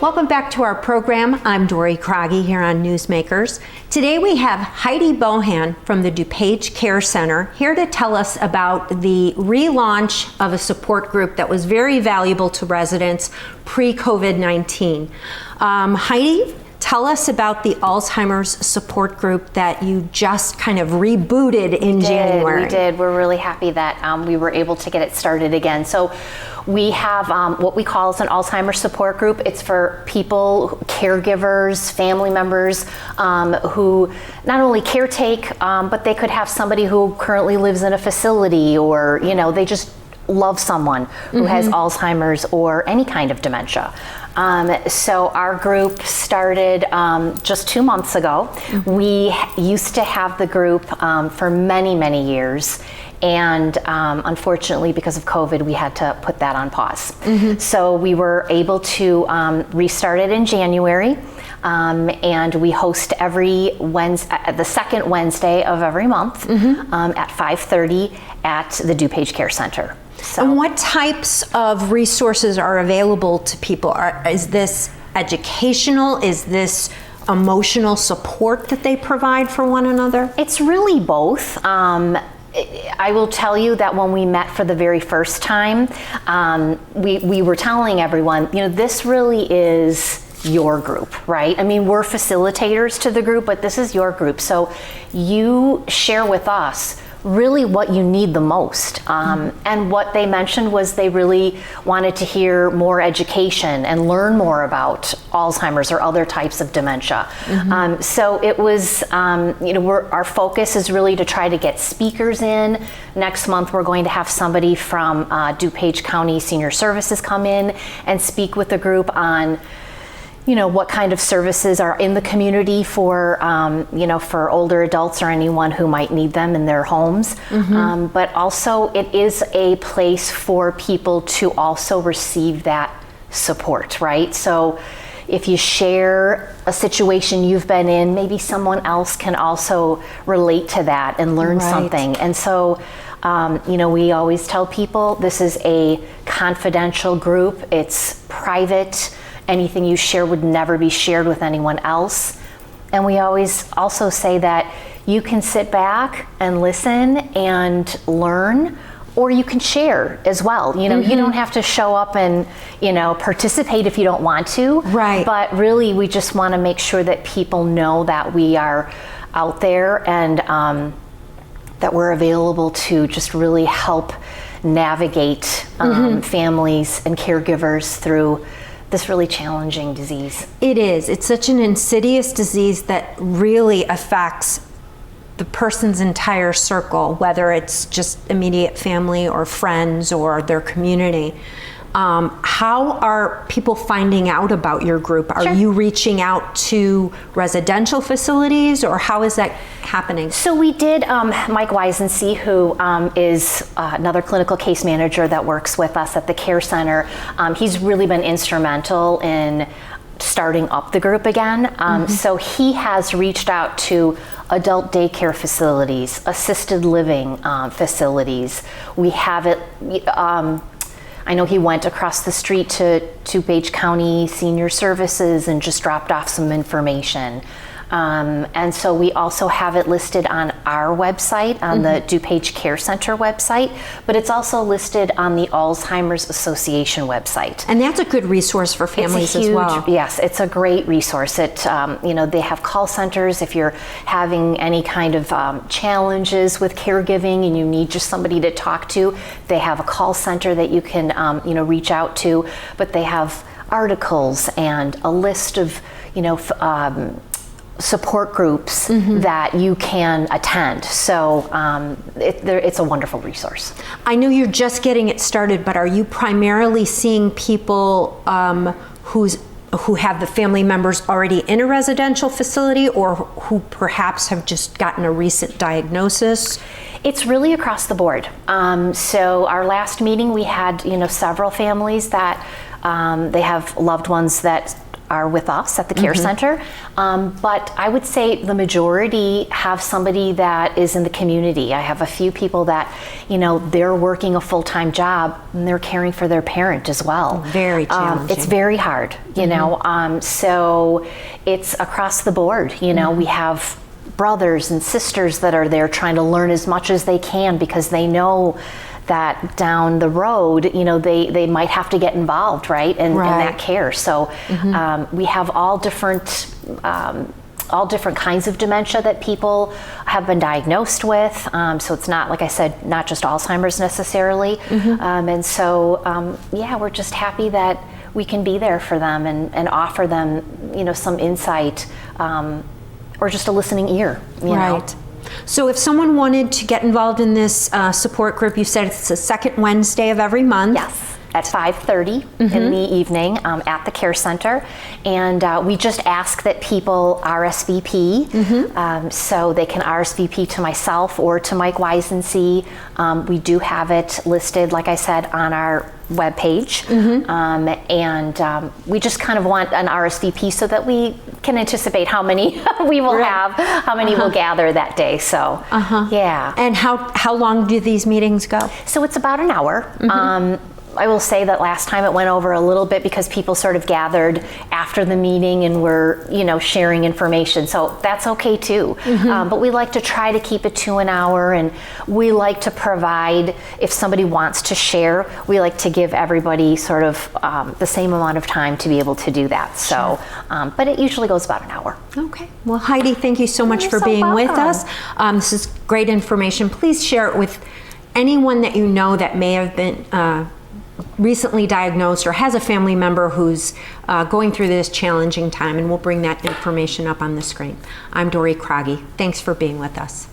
Welcome back to our program. I'm Dory Croggy here on Newsmakers. Today we have Heidi Bohan from the DuPage Care Center here to tell us about the relaunch of a support group that was very valuable to residents pre-COVID-19. Heidi, tell us about the Alzheimer's support group that you just kind of rebooted in January. We did. We're really happy that we were able to get it started again. So we have what we call as an Alzheimer's support group. It's for people, caregivers, family members who not only caretake, but they could have somebody who currently lives in a facility, or they just love someone who has Alzheimer's or any kind of dementia. So our group started just 2 months ago. We used to have the group for many, many years. And unfortunately, because of COVID, we had to put that on pause. So we were able to restart it in January. And we host every Wednesday, the second Wednesday of every month at 5:30 at the DuPage Care Center. So, and what types of resources are available to people? Is this educational? Is this emotional support that they provide for one another? It's really both. I will tell you that when we met for the very first time, we were telling everyone, this really is your group, right? I mean, we're facilitators to the group, but this is your group. So you share with us really what you need the most. And what they mentioned was they really wanted to hear more education and learn more about Alzheimer's or other types of dementia. So it was, our focus is really to try to get speakers in. Next month, we're going to have somebody from DuPage County Senior Services come in and speak with the group on what kind of services are in the community for, for older adults or anyone who might need them in their homes. But also it is a place for people to also receive that support, right? So if you share a situation you've been in, maybe someone else can also relate to that and learn something. And so, we always tell people this is a confidential group. It's private. Anything you share would never be shared with anyone else. And we always also say that you can sit back and listen and learn, or you can share as well. You don't have to show up and, participate if you don't want to. Right. But really, we just want to make sure that people know that we are out there and that we're available to just really help navigate families and caregivers through this really challenging disease. It is. It's such an insidious disease that really affects the person's entire circle, whether it's just immediate family or friends or their community. How are people finding out about your group? Are you reaching out to residential facilities, or how is that happening? So we did, Mike Weisensee, who is another clinical case manager that works with us at the care center, he's really been instrumental in starting up the group again. So he has reached out to adult daycare facilities, assisted living facilities. We have it, I know he went across the street to DuPage County Senior Services and just dropped off some information. And so we also have it listed on our website, on the DuPage Care Center website, but it's also listed on the Alzheimer's Association website. And that's a good resource for families as well. Yes, it's a great resource. It, they have call centers if you're having any kind of challenges with caregiving and you need just somebody to talk to. They have a call center that you can, reach out to, but they have articles and a list of, support groups that you can attend. So it's a wonderful resource. I know you're just getting it started, but are you primarily seeing people who have the family members already in a residential facility, or who perhaps have just gotten a recent diagnosis? It's really across the board. So our last meeting, we had several families that they have loved ones that are with us at the care center, but I would say the majority have somebody that is in the community. I have a few people that, you know, they're working a full-time job and they're caring for their parent as well. Very challenging. It's very hard, you know, so it's across the board. You know, we have brothers and sisters that are there trying to learn as much as they can because they know that down the road, you know, they might have to get involved, right, in that care. So we have all different kinds of dementia that people have been diagnosed with. So it's not, like I said, not just Alzheimer's necessarily. And so, yeah, we're just happy that we can be there for them and offer them, you know, some insight or just a listening ear, you know. So if someone wanted to get involved in this support group, you said it's the second Wednesday of every month. Yes, at 5:30 in the evening at the care center. And we just ask that people RSVP, so they can RSVP to myself or to Mike Weisensee. We do have it listed, like I said, on our webpage, and we just kind of want an RSVP so that we can anticipate how many we will have, how many will gather that day. So, yeah. And how long do these meetings go? So it's about an hour. I will say that last time it went over a little bit because people sort of gathered after the meeting and were, you know, sharing information. So that's okay too. But we like to try to keep it to an hour, and we like to provide, if somebody wants to share, we like to give everybody sort of the same amount of time to be able to do that. So, but it usually goes about an hour. Okay. Well, Heidi, thank you so much for being with us. This is great information. Please share it with anyone that you know that may have been recently diagnosed or has a family member who's going through this challenging time, and we'll bring that information up on the screen. I'm Dory Croggy. Thanks for being with us.